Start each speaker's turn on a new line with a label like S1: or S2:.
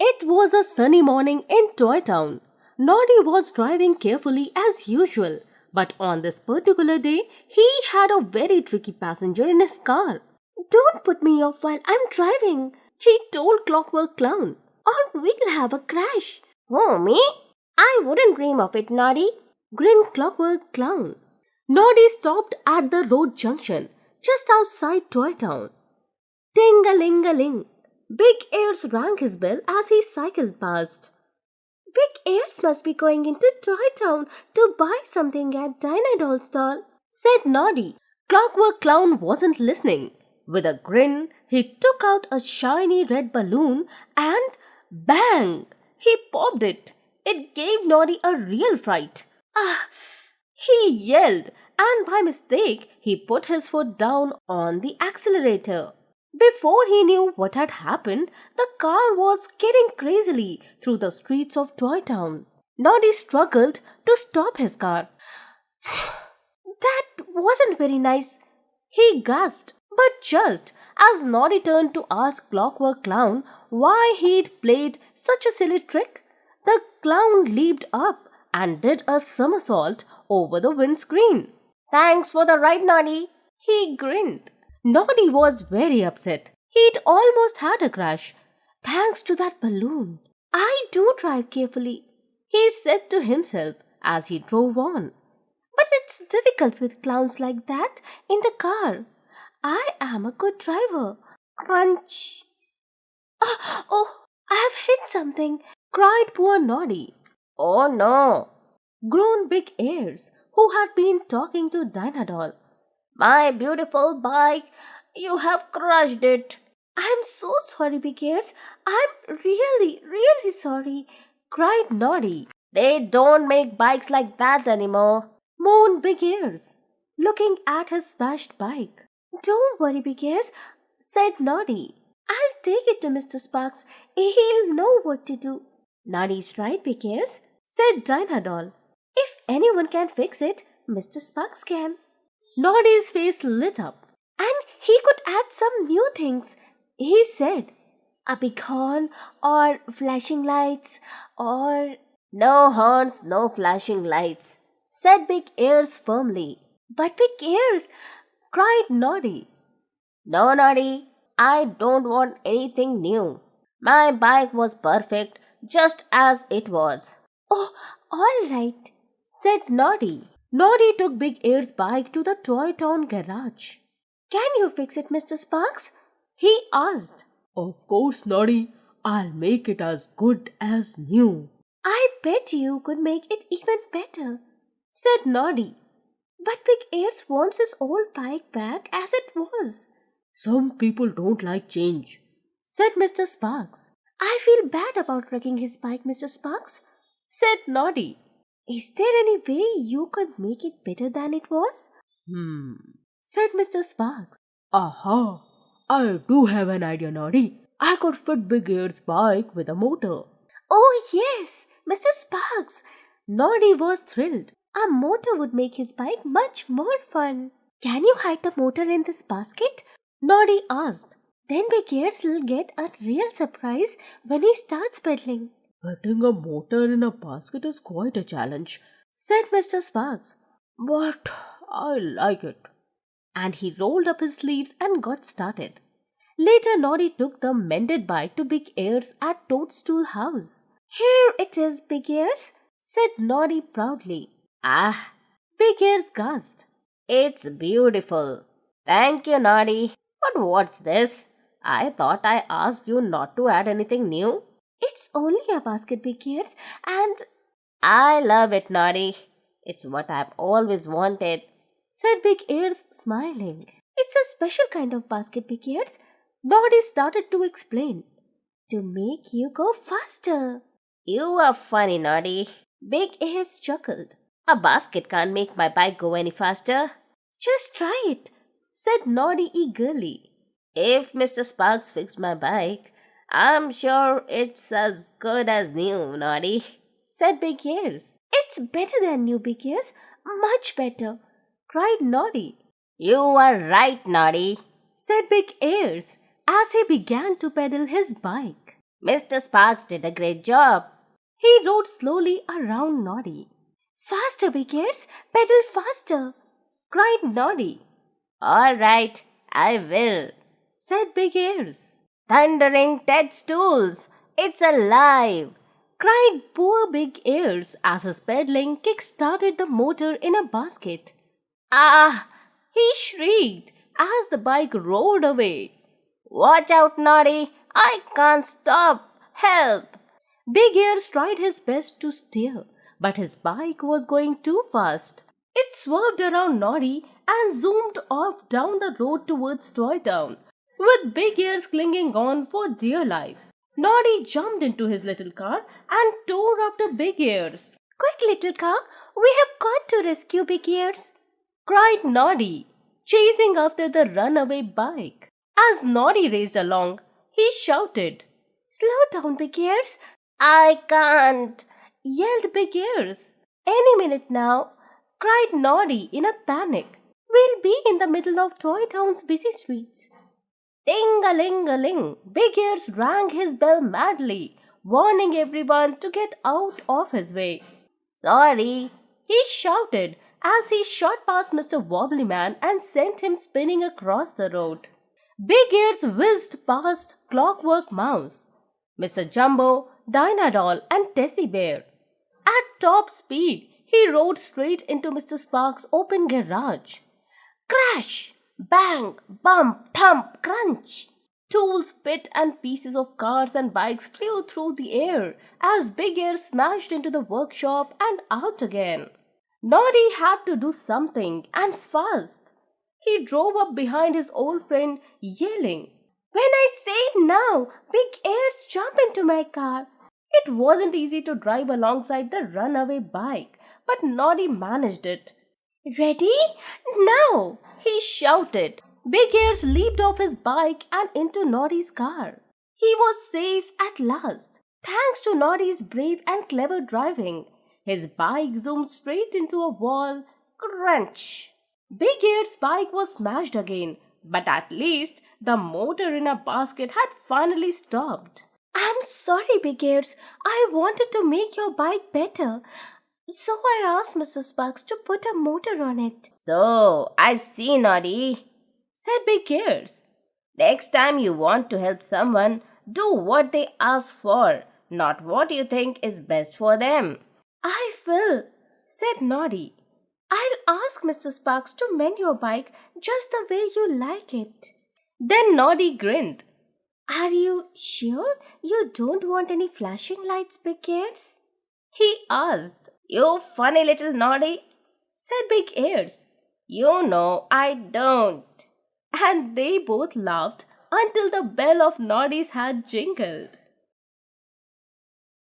S1: It was a sunny morning in Toy Town. Noddy was driving carefully as usual, but on this particular day, he had a very tricky passenger in his car. "Don't put me off while I'm driving," he told Clockwork Clown, "or we'll have a crash." "Oh, me? I wouldn't dream of it, Noddy," grinned Clockwork Clown. Noddy stopped at the road junction, just outside Toy Town. Ting-a-ling-a-ling. Big Ears rang his bell as he cycled past. "Big Ears must be going into Toy Town to buy something at Dynadol's stall," said Noddy. Clockwork Clown wasn't listening. With a grin, he took out a shiny red balloon and bang! He popped it. It gave Noddy a real fright. "Ah!" he yelled, and by mistake he put his foot down on the accelerator. Before he knew what had happened, the car was skidding crazily through the streets of Toy Town. Noddy struggled to stop his car. "That wasn't very nice," he gasped. But just as Noddy turned to ask Clockwork Clown why he'd played such a silly trick, the clown leaped up and did a somersault over the windscreen. "Thanks for the ride, Noddy," he grinned. Noddy was very upset. He'd almost had a crash. "Thanks to that balloon. I do drive carefully," he said to himself as he drove on. "But it's difficult with clowns like that in the car. I am a good driver." Crunch! Oh, I have hit something," cried poor Noddy. "Oh no," groaned Big Ears, who had been talking to Dynadol. "My beautiful bike, you have crushed it." "I'm so sorry, Big Ears. I'm really, really sorry," cried Noddy. "They don't make bikes like that anymore," moaned Big Ears, looking at his smashed bike. "Don't worry, Big Ears," said Noddy. "I'll take it to Mr. Sparks. He'll know what to do." "Noddy's right, Big Ears," said Dynadol. "If anyone can fix it, Mr. Sparks can." Noddy's face lit up. "And he could add some new things," he said. "A big horn, or flashing lights, or—" "No horns, no flashing lights," said Big Ears firmly. "But Big Ears," cried Noddy. "No, Noddy, I don't want anything new. My bike was perfect, just as it was." "Oh, all right," said Noddy. Noddy took Big Ear's bike to the Toy Town garage. "Can you fix it, Mr. Sparks?" he asked.
S2: "Of course, Noddy. I'll make it as good as new."
S1: "I bet you could make it even better," said Noddy. "But Big Ears wants his old bike back as it was."
S2: "Some people don't like change,"
S1: said Mr. Sparks. "I feel bad about wrecking his bike, Mr. Sparks," said Noddy. "Is there any way you could make it better than it was?" said Mr. Sparks.
S2: "Aha! I do have an idea, Noddy. I could fit Big Ear's bike with a motor."
S1: "Oh, yes, Mr. Sparks!" Noddy was thrilled. "A motor would make his bike much more fun." "Can you hide the motor in this basket?" Noddy asked. "Then Big Ears will get a real surprise when he starts pedaling."
S2: "Fitting a motor in a basket is quite a challenge,"
S1: said Mr. Sparks.
S2: "But I like it."
S1: And he rolled up his sleeves and got started. Later, Noddy took the mended bike to Big Ears at Toadstool House. "Here it is, Big Ears," said Noddy proudly.
S3: "Ah,"
S1: Big Ears gasped.
S3: "it's beautiful. Thank you, Noddy. But what's this? I thought I asked you not to add anything new."
S1: "It's only a basket, Big Ears, and—"
S3: "I love it, Noddy. It's what I've always wanted,"
S1: said Big Ears, smiling. "It's a special kind of basket, Big Ears," Noddy started to explain. "To make you go faster."
S3: "You are funny, Noddy."
S1: Big Ears chuckled.
S3: "A basket can't make my bike go any faster."
S1: "Just try it," said Noddy eagerly.
S3: "If Mr. Sparks fixed my bike, I'm sure it's as good as new, Noddy,"
S1: said Big Ears. "It's better than new, Big Ears. Much better," cried Noddy.
S3: "You are right, Noddy,"
S1: said Big Ears as he began to pedal his bike.
S3: Mr. Sparks did a great job.
S1: He rode slowly around Noddy. Faster, Big Ears, pedal faster, cried Noddy.
S3: All right, I will,
S1: said Big Ears.
S3: Thundering Toadstools, it's alive,
S1: cried poor Big Ears as his pedaling kick-started the motor in a basket.
S3: Ah!
S1: He shrieked as the bike roared away.
S3: Watch out, Noddy, I can't stop, help!
S1: Big Ears tried his best to steer, but his bike was going too fast. It swerved around Noddy and zoomed off down the road towards Toy Town, with Big Ears clinging on for dear life. Noddy jumped into his little car and tore after Big Ears. Quick, little car, we have got to rescue Big Ears, cried Noddy, chasing after the runaway bike. As Noddy raced along, he shouted, Slow down, Big Ears.
S3: I can't,
S1: yelled Big Ears. Any minute now, cried Noddy in a panic. We'll be in the middle of Toy Town's busy streets. Ding-a-ling-a-ling, Big Ears rang his bell madly, warning everyone to get out of his way.
S3: Sorry,
S1: he shouted as he shot past Mr. Wobbly Man and sent him spinning across the road. Big Ears whizzed past Clockwork Mouse, Mr. Jumbo, Dinah Doll, and Tessie Bear. At top speed, he rode straight into Mr. Sparks' open garage. Crash! Bang! Bump! Thump! Crunch! Tools, pit, and pieces of cars and bikes flew through the air as Big Ears smashed into the workshop and out again. Noddy had to do something, and fast. He drove up behind his old friend, yelling, When I say now, Big Ears, jump into my car. It wasn't easy to drive alongside the runaway bike, but Noddy managed it. Ready? Now! He shouted. Big Ears leaped off his bike and into Noddy's car. He was safe at last, thanks to Noddy's brave and clever driving. His bike zoomed straight into a wall. Crunch! Big Ears' bike was smashed again, but at least the motor in a basket had finally stopped. I'm sorry, Big Ears. I wanted to make your bike better, so I asked Mr. Sparks to put a motor on it.
S3: So, I see, Noddy,
S1: said Big Ears.
S3: Next time you want to help someone, do what they ask for, not what you think is best for them.
S1: I will, said Noddy. I'll ask Mr. Sparks to mend your bike just the way you like it. Then Noddy grinned. Are you sure you don't want any flashing lights, Big Ears? He asked.
S3: You funny little Noddy,
S1: said Big Ears.
S3: You know I don't.
S1: And they both laughed until the bell of Noddy's hat jingled.